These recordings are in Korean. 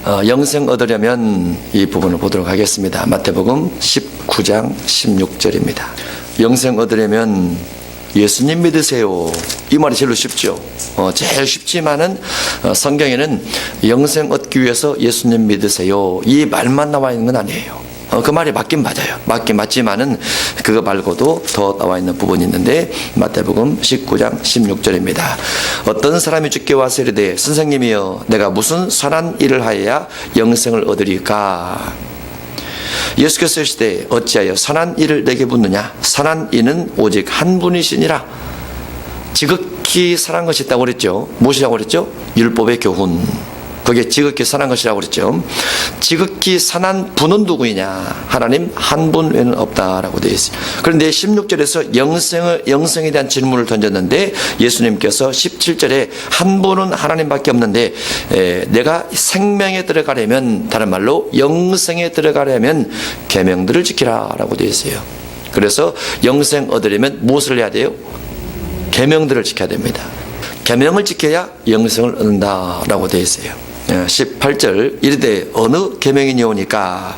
영생 얻으려면 이 부분을 보도록 하겠습니다. 마태복음 19장 16절입니다. 영생 얻으려면 예수님 믿으세요. 이 말이 제일 쉽죠. 제일 쉽지만은 성경에는 영생 얻기 위해서 예수님 믿으세요, 이 말만 나와 있는 건 아니에요. 그 말이 맞긴 맞아요. 맞긴 맞지만은 그거 말고도 더 나와 있는 부분이 있는데, 마태복음 19장 16절입니다. 어떤 사람이 주께 와서 이르되 선생님이여 내가 무슨 선한 일을 하여야 영생을 얻으리까? 예수께서 이르시되 어찌하여 선한 일을 내게 묻느냐? 선한 이는 오직 한 분이시니라. 지극히 선한 것이 있다고 그랬죠. 무엇이라고 그랬죠? 율법의 교훈. 그게 지극히 선한 것이라고 그랬죠. 지극히 선한 분은 누구이냐? 하나님 한 분 외에는 없다라고 되어 있어요. 그런데 16절에서 영생에 대한 질문을 던졌는데, 예수님께서 17절에 한 분은 하나님밖에 없는데 내가 생명에 들어가려면, 다른 말로 영생에 들어가려면 계명들을 지키라라고 되어 있어요. 그래서 영생 얻으려면 무엇을 해야 돼요? 계명들을 지켜야 됩니다. 계명을 지켜야 영생을 얻는다라고 되어 있어요. 18절 이르되 어느 계명이니오니까?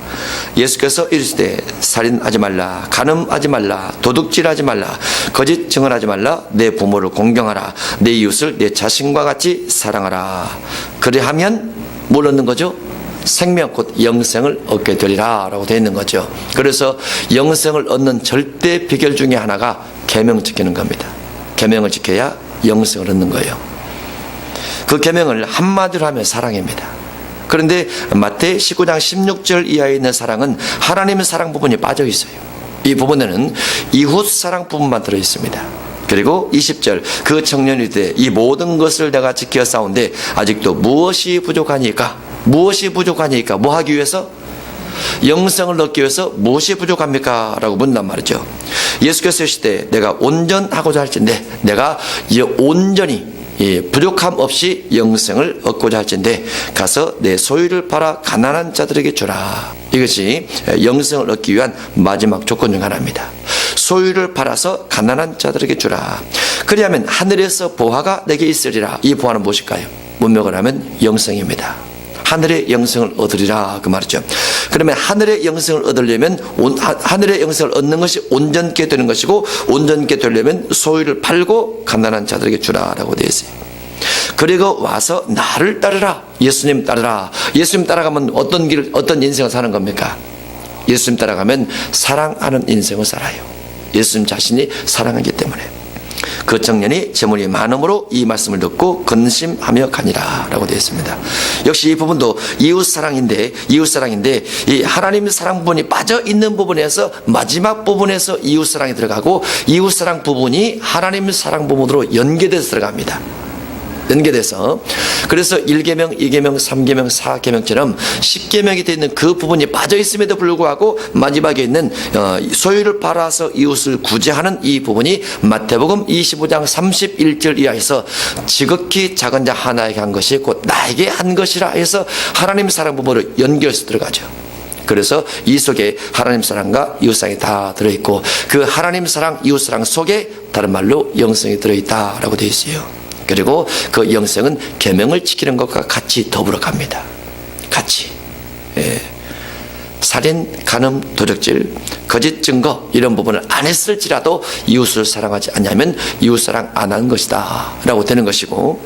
예수께서 이르시되 살인하지 말라, 간음하지 말라, 도둑질하지 말라, 거짓 증언하지 말라, 내 부모를 공경하라, 내 이웃을 내 자신과 같이 사랑하라. 그리하면 뭘 얻는 거죠? 생명 곧 영생을 얻게 되리라 라고 되어 있는 거죠. 그래서 영생을 얻는 절대 비결 중에 하나가 계명 지키는 겁니다. 계명을 지켜야 영생을 얻는 거예요. 그 계명을 한마디로 하면 사랑입니다. 그런데 마태 19장 16절 이하에 있는 사랑은 하나님의 사랑 부분이 빠져 있어요. 이 부분에는 이웃 사랑 부분만 들어 있습니다. 그리고 20절 그 청년이 이르되 이 모든 것을 내가 지켜 싸운데 아직도 무엇이 부족하니까? 무엇이 부족하니까? 뭐 하기 위해서? 영생을 얻기 위해서 무엇이 부족합니까? 라고 묻는단 말이죠. 예수께서 이르시되 내가 온전하고자 할진대, 내가 온전히 부족함 없이 영생을 얻고자 할진대 가서 내 소유를 팔아 가난한 자들에게 주라. 이것이 영생을 얻기 위한 마지막 조건 중 하나입니다. 소유를 팔아서 가난한 자들에게 주라. 그리하면 하늘에서 보화가 내게 있으리라. 이 보화는 무엇일까요? 문명을 하면 영생입니다. 하늘의 영생을 얻으리라 그 말이죠. 그러면 하늘의 영생을 얻으려면 하늘의 영생을 얻는 것이 온전케 되는 것이고, 온전케 되려면 소유를 팔고 가난한 자들에게 주라라고 되어 있어요. 그리고 와서 나를 따르라. 예수님 따르라. 예수님 따라가면 어떤 인생을 사는 겁니까? 예수님 따라가면 사랑하는 인생을 살아요. 예수님 자신이 사랑하기 때문에. 그 청년이 재물이 많음으로 이 말씀을 듣고 근심하며 가니라 라고 되어 있습니다. 역시 이 부분도 이웃사랑인데 이 하나님의 사랑 부분이 빠져있는 부분에서 마지막 부분에서 이웃사랑이 들어가고, 이웃사랑 부분이 하나님의 사랑 부분으로 연계돼서 들어갑니다. 연계돼서. 그래서 1계명, 2계명, 3계명, 4계명처럼 10계명이 되어 있는 그 부분이 빠져 있음에도 불구하고 마지막에 있는 소유를 팔아서 이웃을 구제하는 이 부분이 마태복음 25장 31절 이하에서 지극히 작은 자 하나에게 한 것이 곧 나에게 한 것이라 해서 하나님 사랑 부분으로 연결해서 들어가죠. 그래서 이 속에 하나님 사랑과 이웃 사랑이 다 들어있고, 그 하나님 사랑, 이웃 사랑 속에 다른 말로 영생이 들어있다라고 되어 있어요. 그리고 그 영생은 계명을 지키는 것과 같이 더불어 갑니다. 같이. 살인, 간음, 도둑질, 거짓 증거 이런 부분을 안 했을지라도 이웃을 사랑하지 않냐면 이웃사랑 안 한 것이다 라고 되는 것이고,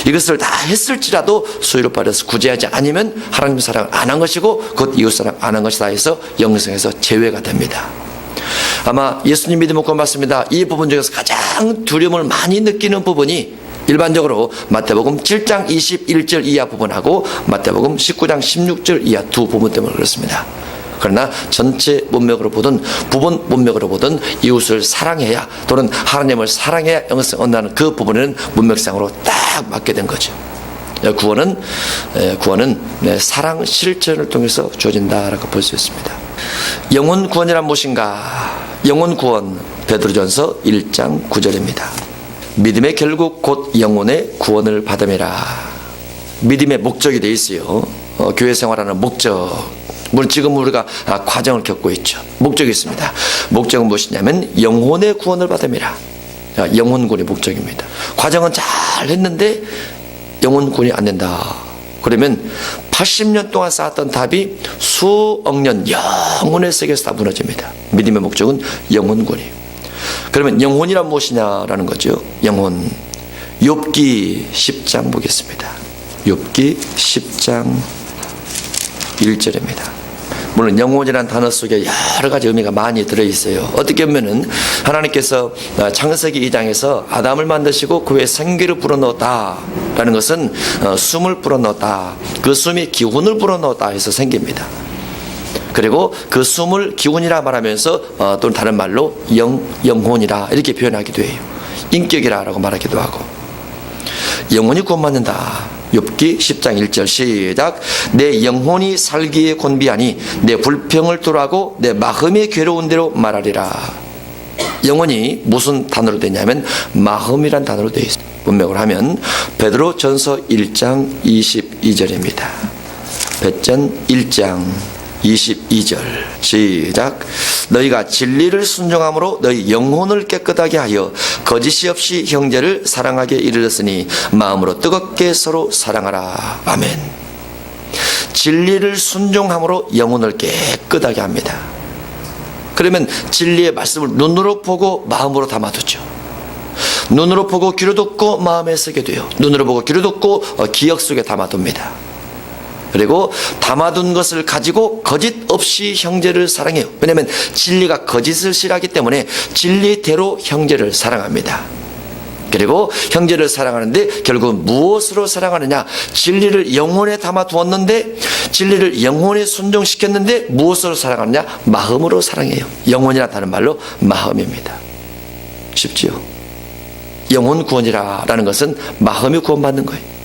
이것을 다 했을지라도 소유를 받아서 구제하지 않으면 하나님 사랑을 안 한 것이고 곧 이웃사랑 안 한 것이다 해서 영생에서 제외가 됩니다. 아마 예수님 믿음 먹고 맞습니다. 이 부분 중에서 가장 두려움을 많이 느끼는 부분이 일반적으로 마태복음 7장 21절 이하 부분하고 마태복음 19장 16절 이하 두 부분 때문에 그렇습니다. 그러나 전체 문맥으로 보든 부분 문맥으로 보든 이웃을 사랑해야, 또는 하나님을 사랑해야 영생을 얻는다는 그 부분에는 문맥상으로 딱 맞게 된 거죠. 구원은 사랑 실천을 통해서 주어진다라고 볼 수 있습니다. 영혼 구원이란 무엇인가? 영혼 구원, 베드로전서 1장 9절입니다. 믿음의 결국 곧 영혼의 구원을 받음이라. 믿음의 목적이 되어 있어요. 교회 생활하는 목적. 물론 지금 우리가 과정을 겪고 있죠. 목적이 있습니다. 목적은 무엇이냐면 영혼의 구원을 받음이라. 영혼 구원이 목적입니다. 과정은 잘 했는데 영혼 구원이 안 된다. 그러면 80년 동안 쌓았던 답이 수억 년 영혼의 세계에서 다 무너집니다. 믿음의 목적은 영혼권이에요. 그러면 영혼이란 무엇이냐라는 거죠. 영혼. 욥기 10장 보겠습니다. 욥기 10장 1절입니다. 물론 영혼이라는 단어 속에 여러 가지 의미가 많이 들어있어요. 어떻게 보면은 하나님께서 창세기 2장에서 아담을 만드시고 그의 생기를 불어넣었다라는 것은 숨을 불어넣었다. 그 숨이 기운을 불어넣었다 해서 생깁니다. 그리고 그 숨을 기운이라 말하면서 또는 다른 말로 영혼이라 이렇게 표현하기도 해요. 인격이라고 말하기도 하고. 영혼이 구원받는다. 욥기 10장 1절 시작. 내 영혼이 살기에 곤비하니 내 불평을 토로하고 내 마음이 괴로운 대로 말하리라. 영혼이 무슨 단어로 되냐면 마음이란 단어로 되어 있습니다. 문맥을 하면 베드로 전서 1장 22절입니다. 베전 1장 22절 시작. 너희가 진리를 순종함으로 너희 영혼을 깨끗하게 하여 거짓이 없이 형제를 사랑하게 이르렀으니 마음으로 뜨겁게 서로 사랑하라. 아멘. 진리를 순종함으로 영혼을 깨끗하게 합니다. 그러면 진리의 말씀을 눈으로 보고 마음으로 담아두죠. 눈으로 보고 귀로 듣고 마음에 쓰게 돼요. 눈으로 보고 귀로 듣고 기억 속에 담아둡니다. 그리고 담아둔 것을 가지고 거짓 없이 형제를 사랑해요. 왜냐하면 진리가 거짓을 싫어하기 때문에 진리대로 형제를 사랑합니다. 그리고 형제를 사랑하는데 결국은 무엇으로 사랑하느냐? 진리를 영혼에 담아두었는데 진리를 영혼에 순종시켰는데 무엇으로 사랑하느냐? 마음으로 사랑해요. 영혼이라 다른 말로 마음입니다. 쉽지요? 영혼 구원이라는 것은 마음이 구원받는 거예요.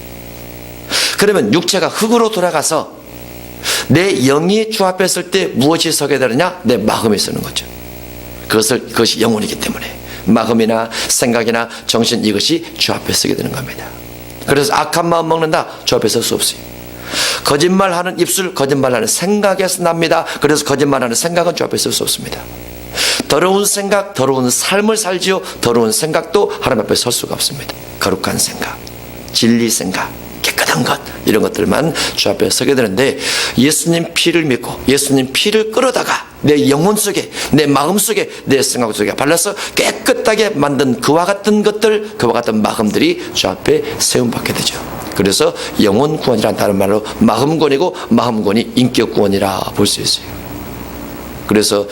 그러면 육체가 흙으로 돌아가서 내 영이 주 앞에 설 때 무엇이 서게 되느냐? 내 마음이 서는 거죠. 그것이 영혼이기 때문에 마음이나 생각이나 정신 이것이 주 앞에 서게 되는 겁니다. 그래서 악한 마음 먹는다. 주 앞에 설 수 없어요. 거짓말하는 입술, 거짓말하는 생각에서 납니다. 그래서 거짓말하는 생각은 주 앞에 설 수 없습니다. 더러운 생각, 더러운 삶을 살지요. 더러운 생각도 하나님 앞에 설 수가 없습니다. 거룩한 생각, 진리 생각, 깨끗한 것, 이런 것들만 주 앞에 서게 되는데 예수님 피를 믿고 예수님 피를 끌어다가 내 영혼 속에, 내 마음 속에, 내 생각 속에 발라서 깨끗하게 만든 그와 같은 것들, 그와 같은 마음들이 주 앞에 세움받게 되죠. 그래서 영혼 구원이란 다른 말로 마음 구원이고 마음 구원이 인격 구원이라 볼 수 있어요. 그래서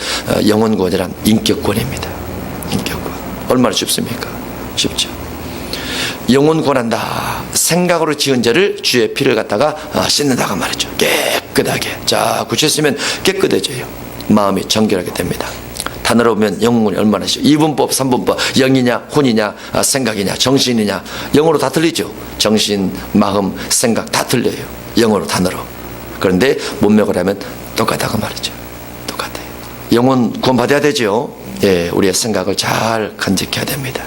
영혼 구원이란 인격 구원입니다. 인격 구원. 얼마나 쉽습니까? 쉽죠. 영혼 구원한다. 생각으로 지은 죄를 주의 피를 갖다가 씻는다고 말이죠. 깨끗하게. 자, 구체했으면 깨끗해져요. 마음이 정결하게 됩니다. 단어로 보면 영혼이 얼마나 쉬워. 2분법, 3분법. 영이냐, 혼이냐, 생각이냐, 정신이냐. 영어로 다 틀리죠. 정신, 마음, 생각 다 틀려요. 영어로, 단어로. 그런데 문맥을 하면 똑같다고 말이죠. 똑같아요. 영혼 구원받아야 되죠. 예, 우리의 생각을 잘 간직해야 됩니다.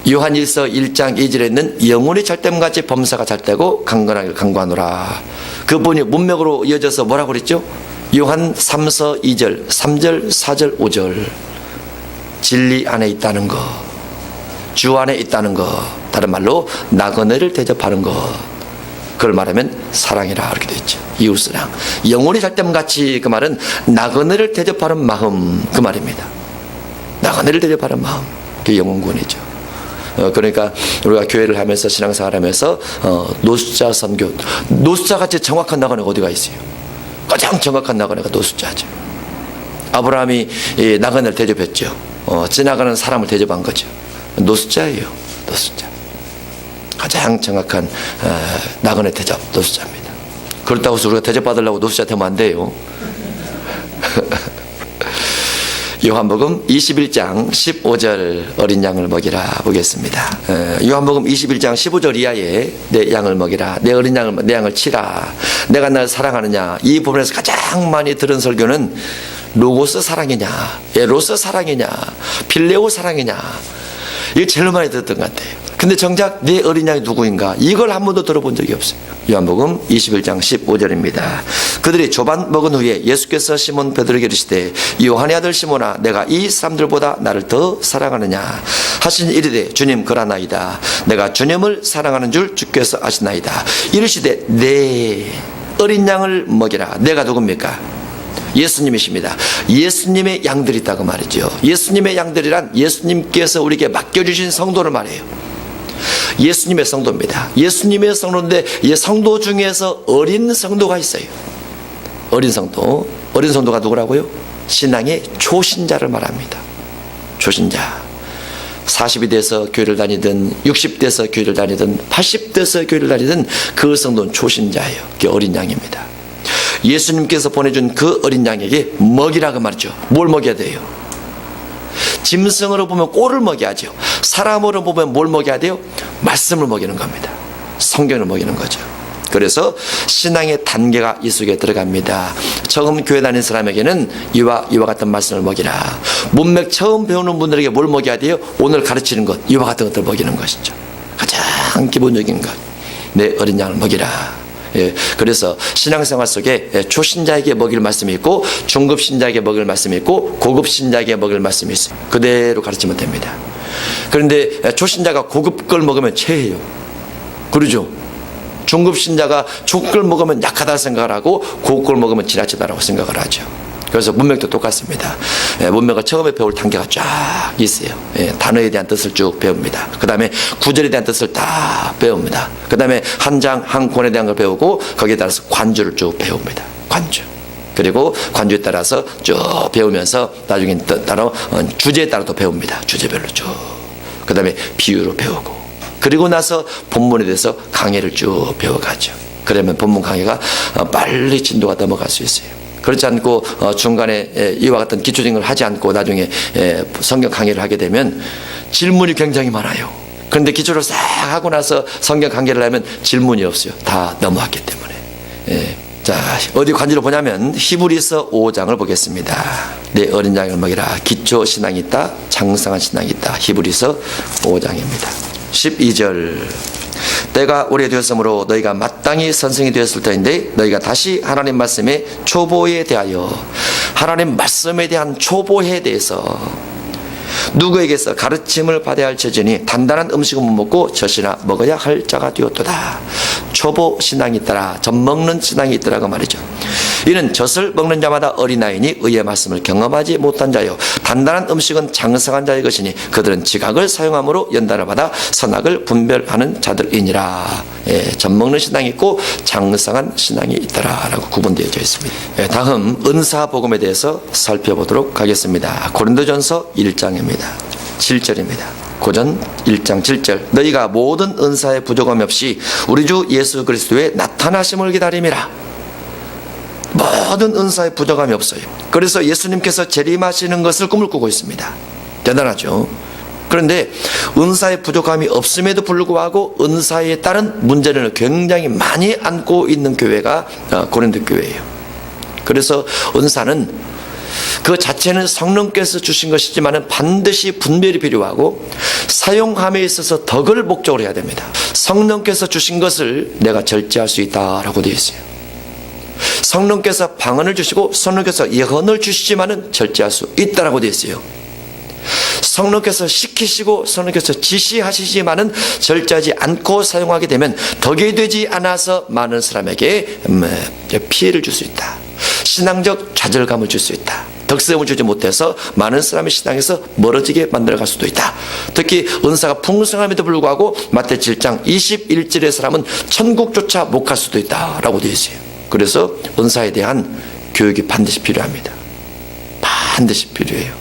요한일서 1장 2절에 있는 영혼이 잘됨같이 범사가 잘되고 강건하게 강구하노라. 그분이 문맥으로 이어져서 뭐라고 그랬죠? 요한 3서 2절, 3절, 4절, 5절. 진리 안에 있다는 것, 주 안에 있다는 것, 다른 말로 나그네를 대접하는 것, 그걸 말하면 사랑이라 그렇게 되어 있죠. 이웃사랑. 영혼이 잘됨같이, 그 말은 나그네를 대접하는 마음, 그 말입니다. 나그네를 대접하는 마음, 그게 영혼구원이죠. 그러니까 우리가 교회를 하면서 신앙생활 하면서 노숙자 선교, 노숙자같이 정확한 나그네가 어디가 있어요? 가장 정확한 나그네가 노숙자죠. 아브라함이 나그네를 대접했죠. 지나가는 사람을 대접한 거죠. 노숙자예요. 노숙자. 가장 정확한 나그네 대접, 노숙자입니다. 그렇다고 해서 우리가 대접받으려고 노숙자 되면 안 돼요. 요한복음 21장 15절 어린 양을 먹이라 보겠습니다. 요한복음 21장 15절 이하에 내 양을 먹이라, 내 어린 양을, 내 양을 치라, 내가 날 사랑하느냐. 이 부분에서 가장 많이 들은 설교는 로고스 사랑이냐, 에로스 사랑이냐, 필레오 사랑이냐, 이게 제일 많이 들었던 것 같아요. 근데 정작 내 어린 양이 누구인가? 이걸 한 번도 들어본 적이 없어요. 요한복음 21장 15절입니다. 그들이 조반 먹은 후에 예수께서 시몬 베드로에게 이르시되 요한의 아들 시몬아 내가 이 사람들보다 나를 더 사랑하느냐 하시니 이르되 주님 그러나이다. 내가 주님을 사랑하는 줄 주께서 아시나이다. 이르시되 내 어린 양을 먹이라. 내가 누굽니까? 예수님이십니다. 예수님의 양들이 있다고 말이죠. 예수님의 양들이란 예수님께서 우리에게 맡겨주신 성도를 말해요. 예수님의 성도입니다. 예수님의 성도인데 이 성도 중에서 어린 성도가 있어요. 어린 성도. 어린 성도가 누구라고요? 신앙의 초신자를 말합니다. 초신자. 40이 돼서 교회를 다니든 60대에서 교회를 다니든 80대에서 교회를 다니든 그 성도는 초신자예요. 그게 어린 양입니다. 예수님께서 보내준 그 어린 양에게 먹이라고 말이죠. 뭘 먹여야 돼요? 짐승으로 보면 꼴을 먹여야죠. 사람으로 보면 뭘 먹여야 돼요? 말씀을 먹이는 겁니다. 성경을 먹이는 거죠. 그래서 신앙의 단계가 이 속에 들어갑니다. 처음 교회 다니는 사람에게는 이와 같은 말씀을 먹이라. 문맥 처음 배우는 분들에게 뭘 먹여야 돼요? 오늘 가르치는 것, 이와 같은 것들을 먹이는 것이죠. 가장 기본적인 것. 내 어린 양을 먹이라. 예, 그래서 신앙생활 속에 초신자에게 먹일 말씀이 있고 중급 신자에게 먹일 말씀이 있고 고급 신자에게 먹일 말씀이 있어요. 그대로 가르치면 됩니다. 그런데 초신자가 고급 걸 먹으면 체해요. 그러죠? 중급 신자가 중급 걸 먹으면 약하다 생각을 하고 고급 걸 먹으면 지나치다라고 생각을 하죠. 그래서 문맥도 똑같습니다. 문맥을 처음에 배울 단계가 쫙 있어요. 단어에 대한 뜻을 쭉 배웁니다. 그 다음에 구절에 대한 뜻을 다 배웁니다. 그 다음에 한 장, 한 권에 대한 걸 배우고 거기에 따라서 관주를 쭉 배웁니다. 관주. 그리고 관주에 따라서 쭉 배우면서 나중에 따로 주제에 따라 또 배웁니다. 주제별로 쭉. 그 다음에 비유로 배우고. 그리고 나서 본문에 대해서 강해를 쭉 배워가죠. 그러면 본문 강해가 빨리 진도가 넘어갈 수 있어요. 그렇지 않고 중간에 이와 같은 기초적인 걸 하지 않고 나중에 성경 강의를 하게 되면 질문이 굉장히 많아요. 그런데 기초를 싹 하고 나서 성경 강의를 하면 질문이 없어요. 다 넘어왔기 때문에. 자, 어디 관지로 보냐면 히브리서 5장을 보겠습니다. 내 어린 양을 먹이라. 기초 신앙이 있다. 장성한 신앙이 있다. 히브리서 5장입니다. 12절. 때가 오래되었으므로 너희가 마땅히 선생이 되었을 터인데 너희가 다시 하나님 말씀의 초보에 대하여 하나님 말씀에 대한 초보에 대해서 누구에게서 가르침을 받아야 할 처지니 단단한 음식은 못 먹고 젖이나 먹어야 할 자가 되었도다. 초보 신앙이 있더라. 젖 먹는 신앙이 있더라고 말이죠. 이는 젖을 먹는 자마다 어린아이니 의의 말씀을 경험하지 못한 자요 단단한 음식은 장성한 자의 것이니 그들은 지각을 사용함으로 연단을 받아 선악을 분별하는 자들이니라. 젖 먹는 신앙이 있고 장성한 신앙이 있더라 라고 구분되어 있습니다. 다음 은사복음에 대해서 살펴보도록 하겠습니다. 고린도전서 1장입니다. 7절입니다. 고전 1장 7절. 너희가 모든 은사에 부족함이 없이 우리 주 예수 그리스도의 나타나심을 기다림이라. 모든 은사에 부족함이 없어요. 그래서 예수님께서 재림하시는 것을 꿈을 꾸고 있습니다. 대단하죠. 그런데 은사에 부족함이 없음에도 불구하고 은사에 따른 문제를 굉장히 많이 안고 있는 교회가 고린도 교회예요. 그래서 은사는 그 자체는 성령께서 주신 것이지만 반드시 분별이 필요하고 사용함에 있어서 덕을 목적으로 해야 됩니다. 성령께서 주신 것을 내가 절제할 수 있다라고 되어 있어요. 성령께서 방언을 주시고 성령께서 예언을 주시지만은 절제할 수 있다라고 되어 있어요. 성령께서 시키시고 성령께서 지시하시지만은 절제하지 않고 사용하게 되면 덕이 되지 않아서 많은 사람에게 피해를 줄 수 있다. 신앙적 좌절감을 줄 수 있다. 덕성을 주지 못해서 많은 사람의 신앙에서 멀어지게 만들어갈 수도 있다. 특히 은사가 풍성함에도 불구하고 마태 7장 21절의 사람은 천국조차 못 갈 수도 있다라고 되어 있어요. 그래서 은사에 대한 교육이 반드시 필요합니다. 반드시 필요해요.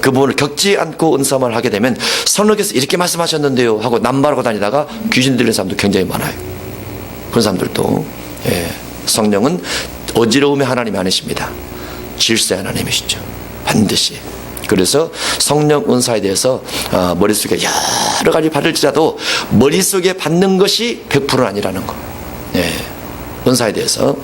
그 부분을 겪지 않고 은사만 하게 되면 성령께서 이렇게 말씀하셨는데요 하고 남발하고 다니다가 귀신 들리는 사람도 굉장히 많아요. 그런 사람들도 성령은 어지러움의 하나님이 아니십니다. 질서의 하나님이시죠. 반드시. 그래서 성령 은사에 대해서 머릿속에 여러 가지 받을지라도 머릿속에 받는 것이 100%는 아니라는 거. 은사에 대해서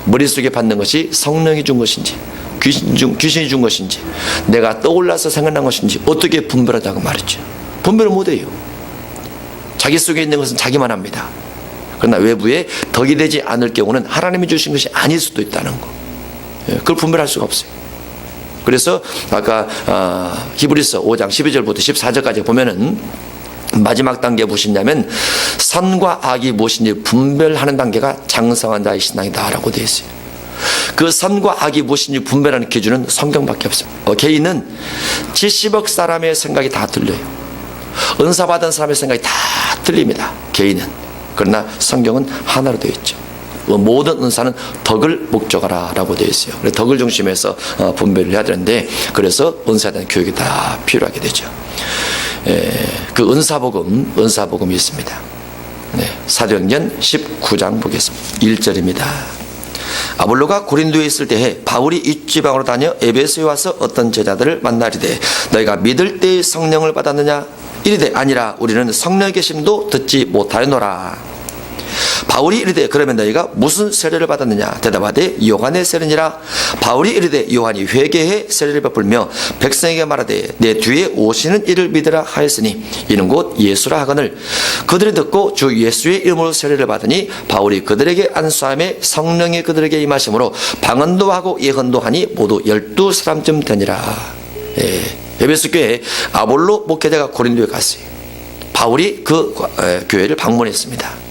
머릿속에 받는 것이 성령이 준 것인지 귀신이 준 것인지 내가 떠올라서 생각난 것인지 어떻게 분별하자고 말했죠. 분별을 못해요. 자기 속에 있는 것은 자기만 합니다. 그러나 외부에 덕이 되지 않을 경우는 하나님이 주신 것이 아닐 수도 있다는 거. 그걸 분별할 수가 없어요. 그래서 아까 히브리서 5장 12절부터 14절까지 보면은 마지막 단계 무엇이냐면 선과 악이 무엇인지 분별하는 단계가 장성한 자의 신앙이다 라고 되어 있어요. 그 선과 악이 무엇인지 분별하는 기준은 성경밖에 없습니다. 개인은 70억 사람의 생각이 다 틀려요. 은사 받은 사람의 생각이 다 틀립니다. 개인은. 그러나 성경은 하나로 되어 있죠. 모든 은사는 덕을 목적하라 라고 되어 있어요. 그래서 덕을 중심해서 분별을 해야 되는데, 그래서 은사에 대한 교육이 다 필요하게 되죠. 그 은사복음이 있습니다. 사도행전 19장 보겠습니다. 1절입니다. 아볼로가 고린도에 있을 때에 바울이 이지방으로 다녀 에베소에 와서 어떤 제자들을 만나리되 너희가 믿을 때에 성령을 받았느냐? 이르되 아니라 우리는 성령의 계심도 듣지 못하였노라. 바울이 이르되 그러면 너희가 무슨 세례를 받았느냐? 대답하되 요한의 세례니라. 바울이 이르되 요한이 회개해 세례를 베풀며 백성에게 말하되 내 뒤에 오시는 이를 믿으라 하였으니 이는 곧 예수라 하거늘 그들이 듣고 주 예수의 이름으로 세례를 받으니 바울이 그들에게 안수함에 성령이 그들에게 임하심으로 방언도 하고 예언도 하니 모두 12사람쯤 되니라. 에베소 교회에 아볼로 목회자가 고린도에 갔어요. 바울이 그 교회를 방문했습니다.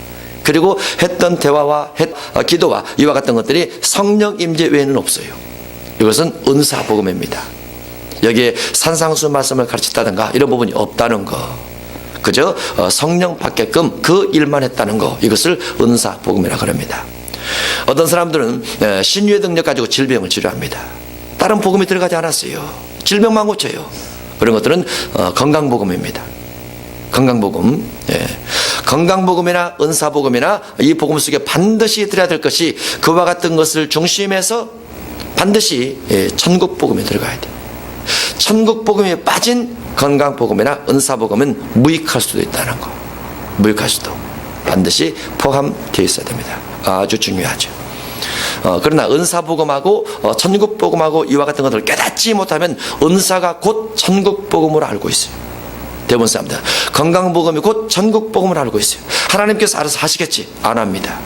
그리고 했던 대화와 기도와 이와 같은 것들이 성령 임재 외에는 없어요. 이것은 은사 복음입니다. 여기에 산상수 말씀을 가르쳤다든가 이런 부분이 없다는 거, 그저 성령 받게끔 그 일만 했다는 거, 이것을 은사 복음이라 그럽니다. 어떤 사람들은 신유의 능력 가지고 질병을 치료합니다. 다른 복음이 들어가지 않았어요. 질병만 고쳐요. 그런 것들은 건강복음입니다. 건강복음. 건강복음이나 은사복음이나 이 복음 속에 반드시 들어야 될 것이 그와 같은 것을 중심해서 반드시 천국복음에 들어가야 돼요. 천국복음에 빠진 건강복음이나 은사복음은 무익할 수도 있다는 거. 무익할 수도 반드시 포함되어 있어야 됩니다. 아주 중요하죠. 그러나 은사복음하고 천국복음하고 이와 같은 것들을 깨닫지 못하면 은사가 곧 천국복음으로 알고 있어요. 대부분 사람들 건강복음이 곧 전국복음을 알고 있어요. 하나님께서 알아서 하시겠지. 안 합니다.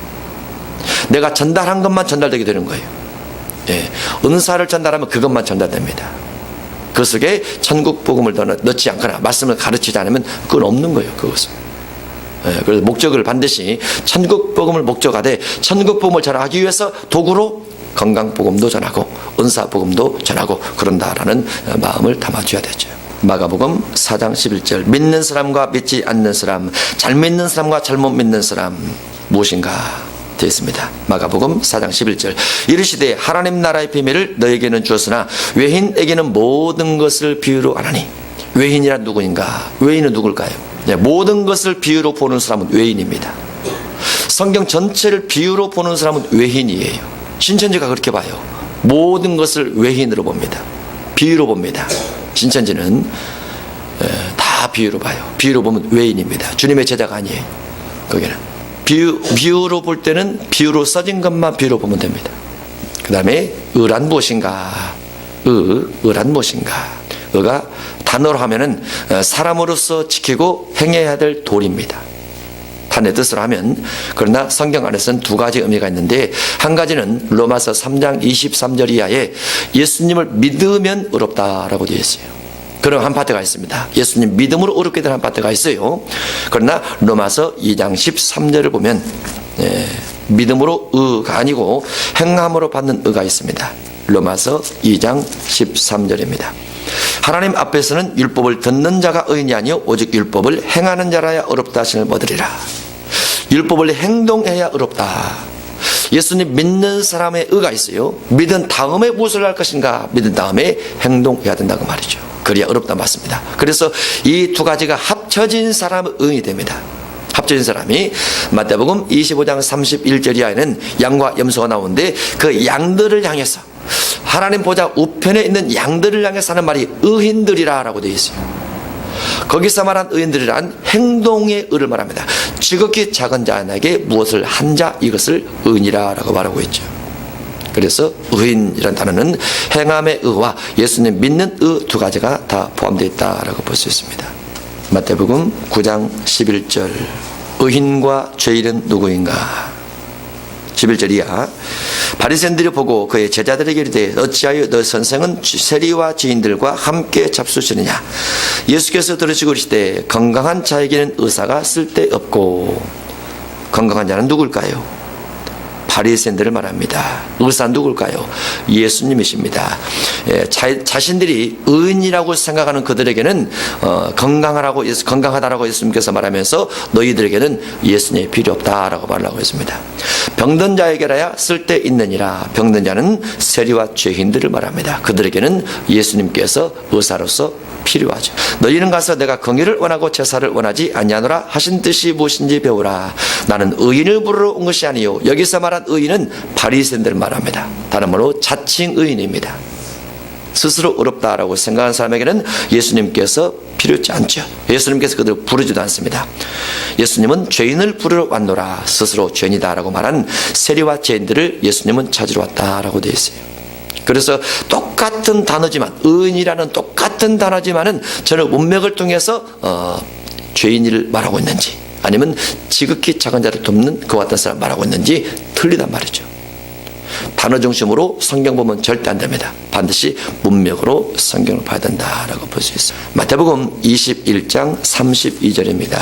내가 전달한 것만 전달되게 되는 거예요. 은사를 전달하면 그것만 전달됩니다. 그 속에 천국복음을 더 넣지 않거나 말씀을 가르치지 않으면 그건 없는 거예요. 그것은. 그래서 목적을 반드시 천국복음을 목적하되 천국복음을 전하기 위해서 도구로 건강복음도 전하고 은사복음도 전하고 그런다라는 마음을 담아줘야 되죠. 마가복음 4장 11절 믿는 사람과 믿지 않는 사람, 잘 믿는 사람과 잘못 믿는 사람 무엇인가 되어 있습니다. 마가복음 4장 11절 이르시되 하나님 나라의 비밀을 너에게는 주었으나 외인에게는 모든 것을 비유로 안 하니. 외인이란 누구인가? 외인은 누굴까요? 모든 것을 비유로 보는 사람은 외인입니다. 성경 전체를 비유로 보는 사람은 외인이에요. 신천지가 그렇게 봐요. 모든 것을 외인으로 봅니다. 비유로 봅니다. 신천지는 다 비유로 봐요. 비유로 보면 외인입니다. 주님의 제자가 아니에요. 거기는 비유로 볼 때는 비유로 써진 것만 비유로 보면 됩니다. 그 다음에 의란 무엇인가? 의란 무엇인가? 의가 단어로 하면은 사람으로서 지키고 행해야 될 도리입니다. 단의 뜻으로 하면. 그러나 성경 안에서는 두 가지 의미가 있는데, 한 가지는 로마서 3장 23절 이하에 예수님을 믿으면 의롭다라고 되어 있어요. 그런 한 파트가 있습니다. 예수님 믿음으로 의롭게 되는 한 파트가 있어요. 그러나 로마서 2장 13절을 보면 믿음으로 의가 아니고 행함으로 받는 의가 있습니다. 로마서 2장 13절입니다. 하나님 앞에서는 율법을 듣는 자가 의인이 아니요 오직 율법을 행하는 자라야 의롭다 하심을 얻으리라. 율법을 행동해야 의롭다. 예수님 믿는 사람의 의가 있어요. 믿은 다음에 무엇을 할 것인가? 믿은 다음에 행동해야 된다고 말이죠. 그래야 의롭다 맞습니다. 그래서 이 두 가지가 합쳐진 사람의 의인이 됩니다. 합쳐진 사람이 마태복음 25장 31절 이하에는 양과 염소가 나오는데 그 양들을 향해서, 하나님 보좌 우편에 있는 양들을 향해서 하는 말이 의인들이라 라고 되어 있어요. 거기서 말한 의인들이란 행동의 의를 말합니다. 지극히 작은 자에게 무엇을 한 자, 이것을 의인이라 라고 말하고 있죠. 그래서 의인이라는 단어는 행함의 의와 예수님 믿는 의 두 가지가 다 포함되어 있다라고 볼 수 있습니다. 마태복음 9장 11절. 의인과 죄인은 누구인가? 11절 이하. 바리새인들이 보고 그의 제자들에게 이르되 어찌하여 너 선생은 세리와 죄인들과 함께 잡수시느냐? 예수께서 들으시고 이르시되 건강한 자에게는 의사가 쓸데없고. 건강한 자는 누굴까요? 바리새인들을 말합니다. 의사 누굴까요? 예수님이십니다. 자신들이 의인이라고 생각하는 그들에게는 건강하다라고 예수님께서 말하면서 너희들에게는 예수님이 필요 없다라고 말하고 있습니다. 병든 자에게라야 쓸데 있느니라. 병든 자는 세리와 죄인들을 말합니다. 그들에게는 예수님께서 의사로서 필요하죠. 너희는 가서 내가 공의를 원하고 제사를 원하지 아니하노라 하신 뜻이 무엇인지 배우라. 나는 의인을 부르러 온 것이 아니요. 여기서 말한 의인은 바리새인들을 말합니다. 다른 말로 자칭 의인입니다. 스스로 어렵다라고 생각하는 사람에게는 예수님께서 필요치 않죠. 예수님께서 그들을 부르지도 않습니다. 예수님은 죄인을 부르러 왔노라. 스스로 죄인이다라고 말한 세리와 죄인들을 예수님은 찾으러 왔다라고 되어 있어요. 그래서 똑같은 단어지만, 의인이라는 똑같은 단어지만은 저는 문맥을 통해서 죄인을 말하고 있는지 아니면 지극히 작은 자를 돕는 그와 같은 사람 말하고 있는지 틀리단 말이죠. 단어 중심으로 성경 보면 절대 안 됩니다. 반드시 문맥으로 성경을 봐야 된다라고 볼 수 있어요. 마태복음 21장 32절입니다.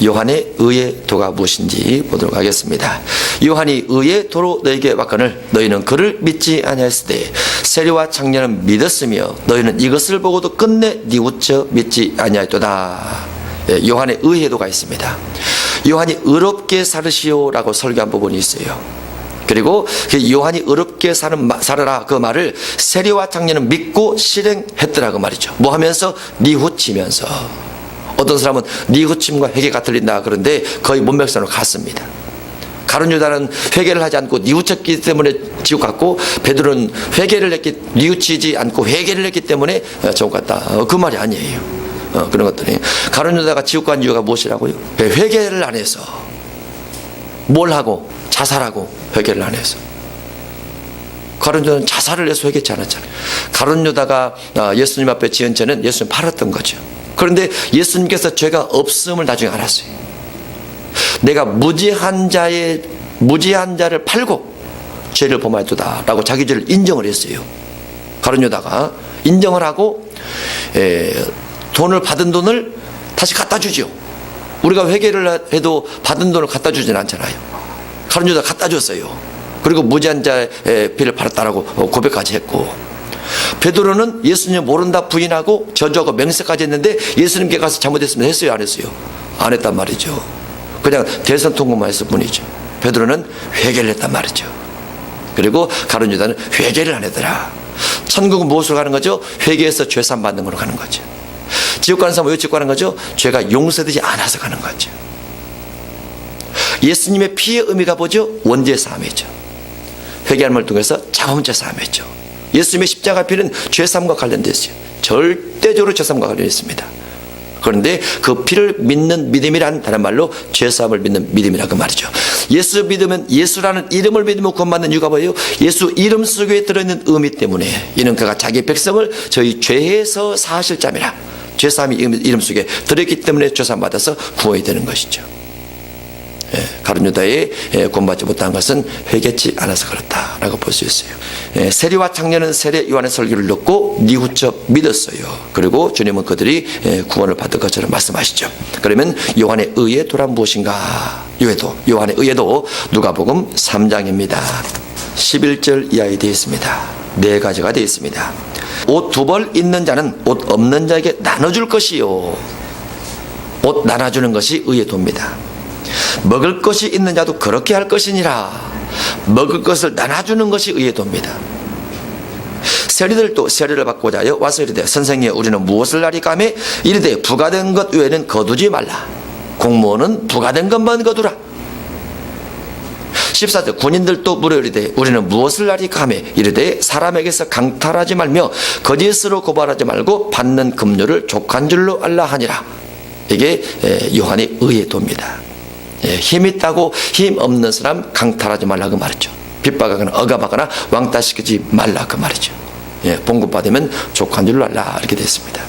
요한의 의의 도가 무엇인지 보도록 하겠습니다. 요한이 의의 도로 너에게 왔거늘 너희는 그를 믿지 아니하였으되 세리와 장녀는 믿었으며 너희는 이것을 보고도 끝내 뉘우쳐 믿지 아니하였도다. 요한의 의의 도가 있습니다. 요한이 의롭게 살으시오라고 설교한 부분이 있어요. 그리고 요한이 의롭게 살아라 그 말을 세리와 장녀는 믿고 실행했더라 그 말이죠. 뭐 하면서? 뉘우치면서. 어떤 사람은 뉘우침과 회개가 틀린다 그런데 거의 문맥상으로 같습니다. 가룟 유다는 회개를 하지 않고 뉘우쳤기 때문에 지옥 갔고, 베드로는 뉘우치지 않고 회개를 했기 때문에 지옥 갔다. 그 말이 아니에요. 그런 것들이. 가룟 유다가 지옥 간 이유가 무엇이라고요? 회개를 안 해서. 뭘 하고? 자살하고 회개를 안 해서. 가룟 유다는 자살을 해서 회개치 않았잖아요. 가룟 유다가 예수님 앞에 지은 죄는 예수님 팔았던 거죠. 그런데 예수님께서 죄가 없음을 나중에 알았어요. 내가 무지한 자를 팔고 죄를 범하였도다 라고 자기 죄를 인정을 했어요. 가룟 유다가 인정을 하고 돈을 받은 돈을 다시 갖다 주죠. 우리가 회개를 해도 받은 돈을 갖다 주진 않잖아요. 가룟 유다가 갖다 줬어요. 그리고 무지한 자의 피를 팔았다라고 고백까지 했고, 베드로는 예수님 모른다 부인하고 저주하고 맹세까지 했는데 예수님께 가서 잘못했으면 했어요, 안 했어요? 안 했단 말이죠. 그냥 대선통곡만 했을 뿐이죠. 베드로는 회개를 했단 말이죠. 그리고 가룟 유다는 회개를 안 하더라. 천국은 무엇으로 가는 거죠? 회개해서 죄산 받는 걸로 가는 거죠. 지옥 가는 사람은 왜 지옥 가는 거죠? 죄가 용서되지 않아서 가는 거죠. 예수님의 피의 의미가 뭐죠? 원죄 사함이죠. 회개함을 통해서 자범죄 사함이죠. 예수님의 십자가 피는 죄사함과 관련되어 있어요. 절대적으로 죄사함과 관련되어 있습니다. 그런데 그 피를 믿는 믿음이란 다른 말로 죄사함을 믿는 믿음이라고 말이죠. 예수 믿으면, 예수라는 이름을 믿으면 구원받는 이유가 뭐예요? 예수 이름 속에 들어있는 의미 때문에. 이는 그가 자기 백성을 저희 죄에서 사하실 자미라. 죄사함이 이름 속에 들어있기 때문에 죄사함 받아서 구원이 되는 것이죠. 가룟 유다의 구원받지 못한 것은 회개치 않아서 그렇다라고 볼 수 있어요. 세리와 장녀는 세례 요한의 설교를 듣고 뉘우쳐 믿었어요. 그리고 주님은 그들이 구원을 받을 것처럼 말씀하시죠. 그러면 요한의 의의 도란 무엇인가? 요한의 의의 도 누가복음 3장입니다. 11절 이하에 되어 있습니다. 네 가지가 되어 있습니다. 옷 2벌 있는 자는 옷 없는 자에게 나눠줄 것이요. 옷 나눠주는 것이 의의 도입니다. 먹을 것이 있는 자도 그렇게 할 것이니라. 먹을 것을 나눠주는 것이 의의 도입니다. 세리들도 세례를 받고자 하여 와서 이르되 선생님 우리는 무엇을 하리까 하며 이르되 부가된 것 외에는 거두지 말라. 공무원은 부가된 것만 거두라. 14절 군인들도 물어 이르되 우리는 무엇을 하리까 하며 이르되 사람에게서 강탈하지 말며 거짓으로 고발하지 말고 받는 급료를 족한 줄로 알라 하니라. 이게 요한의 의의 도입니다. 힘 있다고 힘 없는 사람 강탈하지 말라 그 말이죠. 핍박하거나 억압하거나 왕따시키지 말라 그 말이죠. 봉급받으면 족한 줄로 알라 이렇게 됐습니다.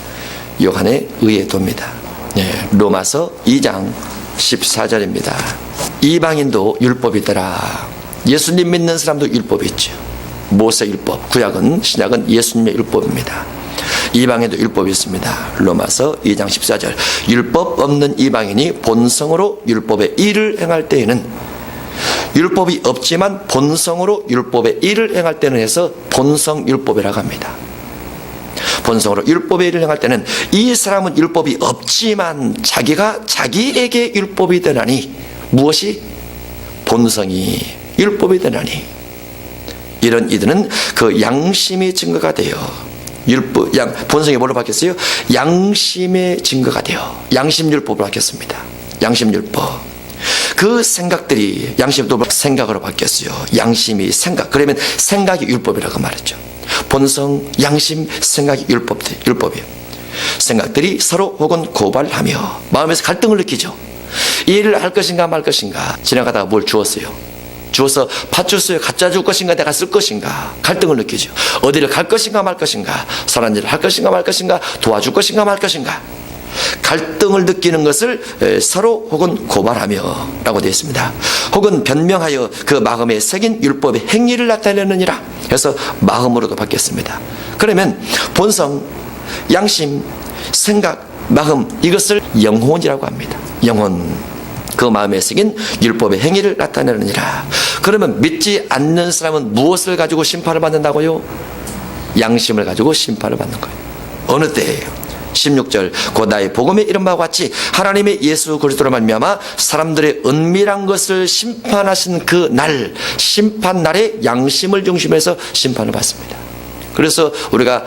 요한의 의의 도입니다. 로마서 2장 14절입니다. 이방인도 율법이 있더라. 예수님 믿는 사람도 율법이 있죠. 모세 율법, 구약은, 신약은 예수님의 율법입니다. 이방인도 율법이 있습니다. 로마서 2장 14절. 율법 없는 이방인이 본성으로 율법의 일을 행할 때에는, 율법이 없지만 본성으로 율법의 일을 행할 때는 해서 본성 율법이라고 합니다. 본성으로 율법의 일을 행할 때는 이 사람은 율법이 없지만 자기가 자기에게 율법이 되나니, 무엇이? 본성이 율법이 되나니, 이런 이들은 그 양심의 증거가 되어, 본성이 뭘로 바뀌었어요? 양심의 증거가 되어 양심율법으로 바뀌었습니다. 양심율법. 그 생각들이 양심율법 생각으로 바뀌었어요. 양심이 생각. 그러면 생각이 율법이라고 말했죠. 본성, 양심, 생각이 율법이에요. 생각들이 서로 혹은 고발하며 마음에서 갈등을 느끼죠. 이 일을 할 것인가 말 것인가. 지나가다가 뭘 주었어요. 주어서 팥주스에 갖다 줄 것인가 내가 쓸 것인가. 갈등을 느끼죠. 어디를 갈 것인가 말 것인가. 선한 일을 할 것인가 말 것인가. 도와줄 것인가 말 것인가. 갈등을 느끼는 것을 서로 혹은 고발하며 라고 되어 있습니다. 혹은 변명하여 그 마음에 새긴 율법의 행위를 나타내느니라. 그래서 마음으로도 바뀌었습니다. 그러면 본성, 양심, 생각, 마음, 이것을 영혼이라고 합니다. 영혼. 그 마음에 새긴 율법의 행위를 나타내느니라. 그러면 믿지 않는 사람은 무엇을 가지고 심판을 받는다고요? 양심을 가지고 심판을 받는 거예요. 어느 때예요? 16절. 곧 나의 복음의 이름과 같이 하나님의 예수 그리스도로 말미암아 사람들의 은밀한 것을 심판하신 그 날, 심판 날에 양심을 중심해서 심판을 받습니다. 그래서 우리가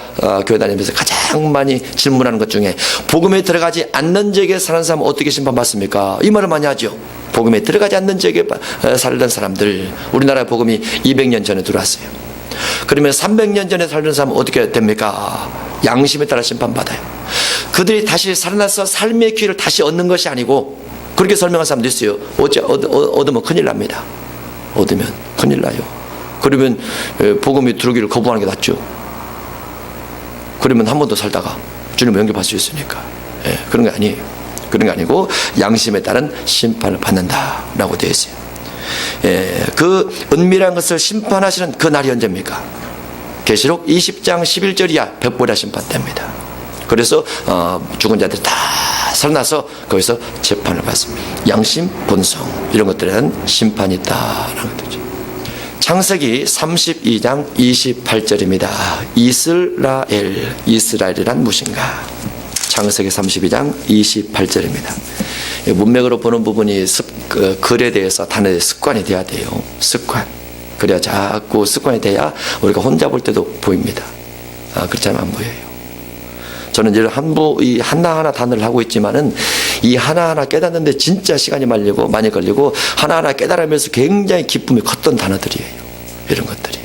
교회 다니면서 가장 많이 질문하는 것 중에, 복음에 들어가지 않는 지역에 사는 사람은 어떻게 심판받습니까? 이 말을 많이 하죠. 복음에 들어가지 않는 지역에 살던 사람들, 우리나라 복음이 200년 전에 들어왔어요. 그러면 300년 전에 살던 사람은 어떻게 됩니까? 양심에 따라 심판받아요. 그들이 다시 살아나서 삶의 기회를 다시 얻는 것이 아니고, 그렇게 설명한 사람도 있어요. 얻으면 큰일 납니다. 얻으면 큰일 나요. 그러면 복음이 들어오기를 거부하는 게 낫죠. 그러면 한 번 더 살다가 주님을 영접할 수 있으니까. 그런 게 아니에요. 그런 게 아니고 양심에 따른 심판을 받는다라고 되어 있어요. 그 은밀한 것을 심판하시는 그 날이 언제입니까? 계시록 20장 11절이야 백보라 심판때입니다. 그래서 죽은 자들 다 살아나서 거기서 재판을 받습니다. 양심, 본성, 이런 것들에 대한 심판이 있다라는 거죠. 창세기 32장 28절입니다. 이스라엘이란 무엇인가? 창세기 32장 28절입니다. 문맥으로 보는 부분이 글에 대해서 단어의 습관이 돼야 돼요. 습관. 그래야 자꾸 습관이 돼야 우리가 혼자 볼 때도 보입니다. 그렇지 않으면 안 보여요. 저는 이제 이 하나하나 단어를 하고 있지만은 이 하나하나 깨닫는데 진짜 시간이 많이 걸리고 하나하나 깨달으면서 굉장히 기쁨이 컸던 단어들이에요. 이런 것들이.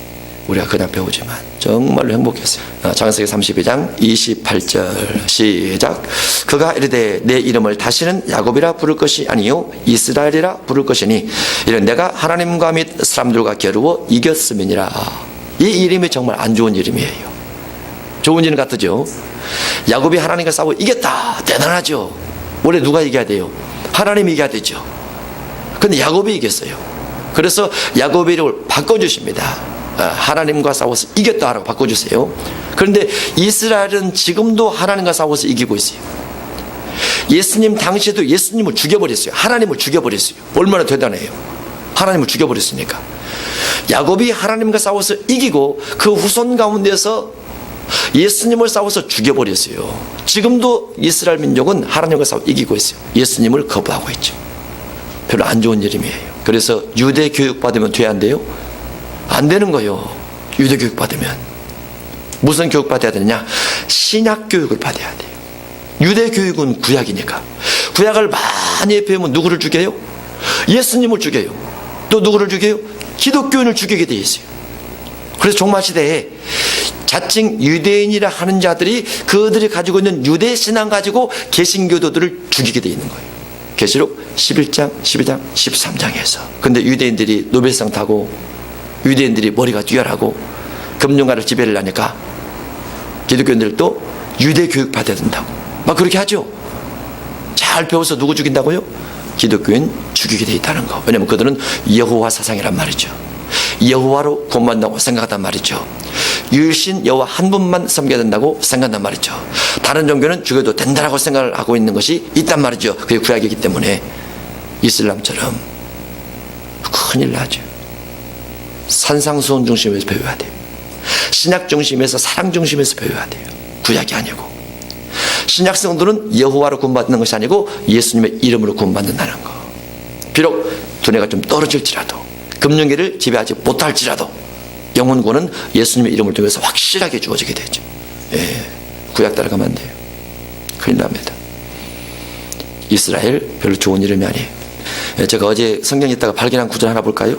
우리가 그냥 배우지만 정말로 행복했어요. 창세기 32장 28절 시작. 그가 이르되 내 이름을 다시는 야곱이라 부를 것이 아니요 이스라엘이라 부를 것이니 이는 내가 하나님과 및 사람들과 겨루어 이겼음이니라. 이 이름이 정말 안 좋은 이름이에요. 좋은 이름 같으죠. 야곱이 하나님과 싸우고 이겼다. 대단하죠. 원래 누가 이겨야 돼요? 하나님이 이겨야 되죠. 근데 야곱이 이겼어요. 그래서 야곱의 이름을 바꿔주십니다. 하나님과 싸워서 이겼다라고 바꿔주세요. 그런데 이스라엘은 지금도 하나님과 싸워서 이기고 있어요. 예수님 당시에도 예수님을 죽여버렸어요. 하나님을 죽여버렸어요. 얼마나 대단해요. 하나님을 죽여버렸으니까. 야곱이 하나님과 싸워서 이기고 그 후손 가운데서 예수님을 싸워서 죽여버렸어요. 지금도 이스라엘 민족은 하나님과 싸워 이기고 있어요. 예수님을 거부하고 있죠. 별로 안 좋은 이름이에요. 그래서 유대 교육 받으면 돼, 안 돼요? 안 되는 거예요. 유대 교육 받으면. 무슨 교육 받아야 되느냐? 신약 교육을 받아야 돼요. 유대 교육은 구약이니까. 구약을 많이 배우면 누구를 죽여요? 예수님을 죽여요. 또 누구를 죽여요? 기독교인을 죽이게 돼 있어요. 그래서 종말시대에 자칭 유대인이라 하는 자들이 그들이 가지고 있는 유대 신앙 가지고 개신교도들을 죽이게 돼 있는 거예요. 계시록 11장, 12장, 13장에서. 근데 유대인들이 노벨상 타고 유대인들이 머리가 뛰어나고 금융가를 지배를 하니까 기독교인들도 유대 교육 받아야 된다고 막 그렇게 하죠. 잘 배워서 누구 죽인다고요? 기독교인 죽이게 돼 있다는 거. 왜냐하면 그들은 여호와 사상이란 말이죠. 여호와로 구원받는다고 생각한단 말이죠. 유일신 여호와 한 분만 섬겨야 된다고 생각한단 말이죠. 다른 종교는 죽여도 된다라고 생각을 하고 있는 것이 있단 말이죠. 그게 구약이기 때문에 이슬람처럼 큰일 나죠. 산상수훈 중심에서 배워야 돼요. 신약 중심에서 사랑 중심에서 배워야 돼요. 구약이 아니고. 신약 성도는 여호와로 구원받는 것이 아니고 예수님의 이름으로 구원받는다는 거. 비록 두뇌가 좀 떨어질지라도, 금융계를 지배하지 못할지라도 영혼구원은 예수님의 이름을 통해서 확실하게 주어지게 되죠. 예, 구약 따라가면 안 돼요. 큰일 납니다. 이스라엘 별로 좋은 이름이 아니에요. 예, 제가 어제 성경에 있다가 발견한 구절 하나 볼까요?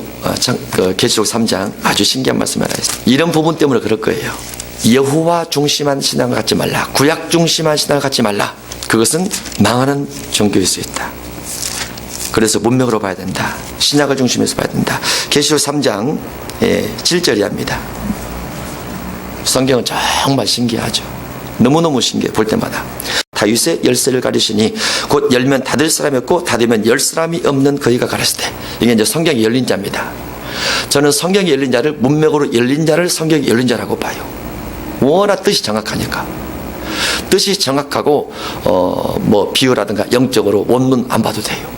계시록 3장 아주 신기한 말씀 하나 있어요. 이런 부분 때문에 그럴 거예요. 여호와 중심한 신앙을 갖지 말라. 구약 중심한 신앙을 갖지 말라. 그것은 망하는 종교일 수 있다. 그래서 문맥으로 봐야 된다. 신약을 중심에서 봐야 된다. 계시록 3장 7절이 합니다. 성경은 정말 신기하죠. 너무너무 신기해 볼 때마다. 다윗의 열쇠를 가리시니 곧 열면 닫을 사람이 없고 닫으면 열 사람이 없는 그이가 가렸을 때. 이게 이제 성경이 열린 자입니다. 저는 성경이 열린 자를, 문맥으로 열린 자를 성경이 열린 자라고 봐요. 워낙 뜻이 정확하니까. 뜻이 정확하고 비유라든가 영적으로 원문 안 봐도 돼요.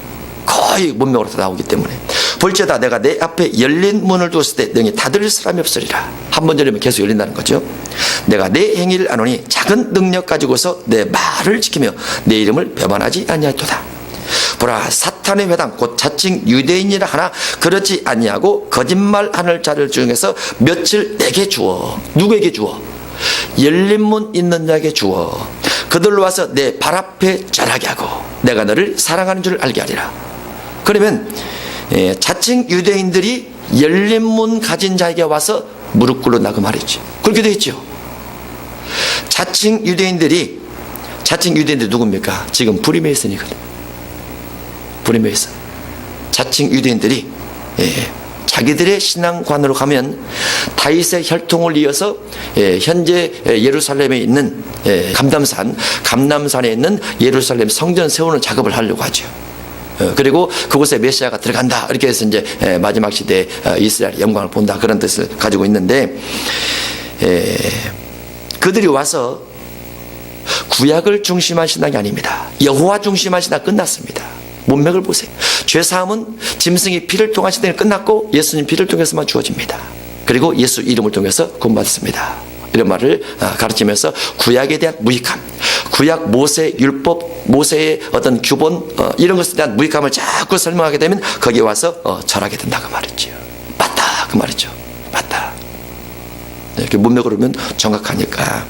거의 문맥으로 다 나오기 때문에. 볼지어다 내가 내 앞에 열린 문을 두었을 때 너희 닫을 사람이 없으리라. 한 번 열리면 계속 열린다는 거죠. 내가 내 행위를 아노니 작은 능력 가지고서 내 말을 지키며 내 이름을 배반하지 아니하도다. 보라, 사탄의 회당 곧 자칭 유대인이라 하나 그렇지 아니하고 거짓말하는 자를 중에서 며칠 내게 주어. 누구에게 주어? 열린 문 있는 자에게 주어. 그들로 와서 내 발 앞에 절하게 하고 내가 너를 사랑하는 줄 알게 하리라. 그러면 자칭 유대인들이 열린 문 가진 자에게 와서 무릎 꿇는다고 말했죠. 그렇게 되어 있죠. 자칭 유대인들이 누굽니까? 지금 브리메이슨이거든요. 브리메이슨. 자칭 유대인들이 자기들의 신앙관으로 가면 다윗의 혈통을 이어서 현재 예루살렘에 있는 감남산에 있는 예루살렘 성전 세우는 작업을 하려고 하죠. 그리고 그곳에 메시아가 들어간다 이렇게 해서 이제 마지막 시대에 이스라엘 영광을 본다 그런 뜻을 가지고 있는데, 그들이 와서 구약을 중심한 신앙이 아닙니다. 여호와 중심한 신앙 끝났습니다. 문맥을 보세요. 죄사함은 짐승이 피를 통한 시대는 끝났고 예수님 피를 통해서만 주어집니다. 그리고 예수 이름을 통해서 구원받습니다. 이런 말을 가르치면서 구약에 대한 무익함, 구약 모세 율법, 모세의 어떤 규본 이런 것에 대한 무익함을 자꾸 설명하게 되면 거기에 와서 절하게 된다 그 말이죠. 맞다 그 말이죠. 맞다. 이렇게 문맥으로 보면 정확하니까.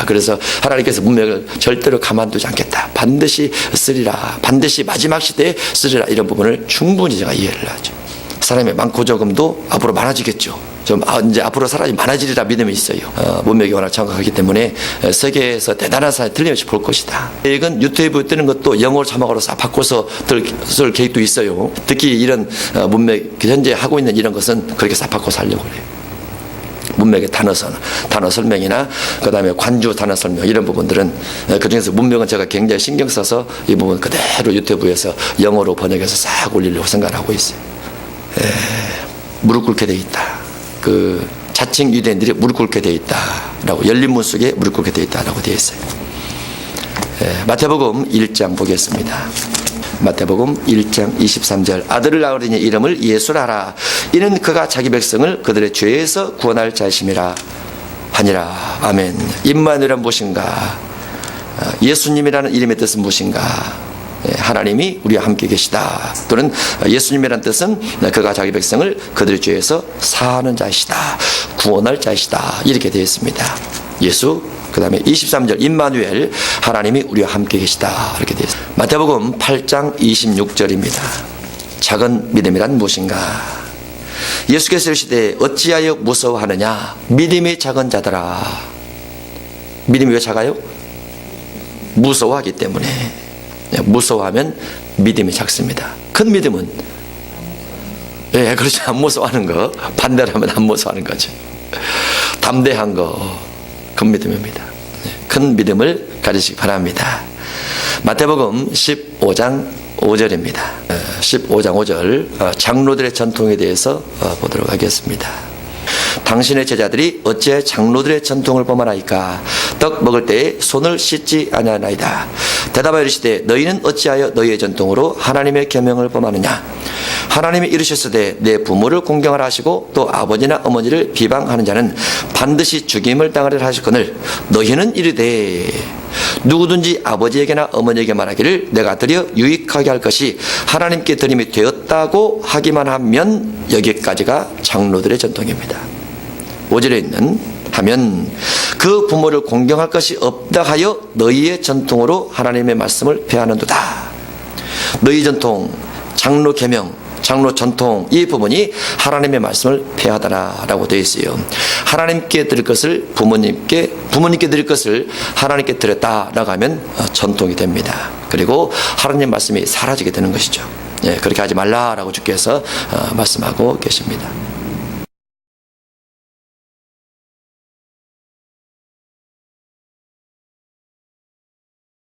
그래서 하나님께서 문맥을 절대로 가만두지 않겠다. 반드시 쓰리라. 반드시 마지막 시대에 쓰리라. 이런 부분을 충분히 제가 이해를 하죠. 사람이 많고 적음도 앞으로 많아지겠죠. 좀 이제 앞으로 사람이 많아지리라 믿음이 있어요. 문맥이 워낙 정확하기 때문에 세계에서 대단한 사람이 틀림없이 볼 것이다. 이건 유튜브에 뜨는 것도 영어 자막으로 싹 바꿔서 쓸 계획도 있어요. 특히 이런 문맥 현재 하고 있는 이런 것은 그렇게 싹 바꿔서 하려고 그래요. 문맥의 단어 설명이나 그 다음에 관주 단어 설명 이런 부분들은 그중에서 문맥은 제가 굉장히 신경 써서 이 부분 그대로 유튜브에서 영어로 번역해서 싹 올리려고 생각하고 있어요. 무릎 꿇게 돼 있다. 그 자칭 유대인들이 무릎 꿇게 돼 있다라고, 열린 문 속에 무릎 꿇게 돼 있다라고 되어 있어요. 마태복음 1장 보겠습니다. 마태복음 1장 23절 아들을 낳으리니 이름을 예수라 하라. 이는 그가 자기 백성을 그들의 죄에서 구원할 자이심이라 하니라. 아멘. 임마누엘은 무엇인가? 예수님이라는 이름의 뜻은 무엇인가? 하나님이 우리와 함께 계시다. 또는 예수님이라는 뜻은 그가 자기 백성을 그들의 죄에서 사하는 자이시다. 구원할 자이시다. 이렇게 되어 있습니다. 예수, 그 다음에 23절 임마누엘, 하나님이 우리와 함께 계시다. 이렇게 되어 있습니다. 마태복음 8장 26절입니다. 작은 믿음이란 무엇인가? 예수께서 이르시되 어찌하여 무서워하느냐? 믿음이 작은 자들아. 믿음이 왜 작아요? 무서워하기 때문에. 무서워하면 믿음이 작습니다. 큰 믿음은 그렇지, 안 무서워하는 거. 반대로 하면 안 무서워하는 거죠. 담대한 거, 큰 믿음입니다. 큰 믿음을 가지시기 바랍니다. 마태복음 15장 5절입니다. 15장 5절 장로들의 전통에 대해서 보도록 하겠습니다. 당신의 제자들이 어찌 장로들의 전통을 범하나이까? 떡 먹을 때에 손을 씻지 아니하나이다. 대답하여 이르시되 너희는 어찌하여 너희의 전통으로 하나님의 계명을 범하느냐? 하나님이 이르셨으되 내 부모를 공경하라 하시고 또 아버지나 어머니를 비방하는 자는 반드시 죽임을 당하리라 하셨거늘 너희는 이르되 누구든지 아버지에게나 어머니에게 말하기를 내가 드려 유익하게 할 것이 하나님께 드림이 되었다고 하기만 하면 여기까지가 장로들의 전통입니다. 5절에 있는 하면 그 부모를 공경할 것이 없다 하여 너희의 전통으로 하나님의 말씀을 폐하는도다. 너희 전통, 장로 계명, 장로 전통 이 부분이 하나님의 말씀을 폐하다라고 되어 있어요. 하나님께 드릴 것을 부모님께 드릴 것을 하나님께 드렸다라고 하면 전통이 됩니다. 그리고 하나님 말씀이 사라지게 되는 것이죠. 그렇게 하지 말라라고 주께서 말씀하고 계십니다.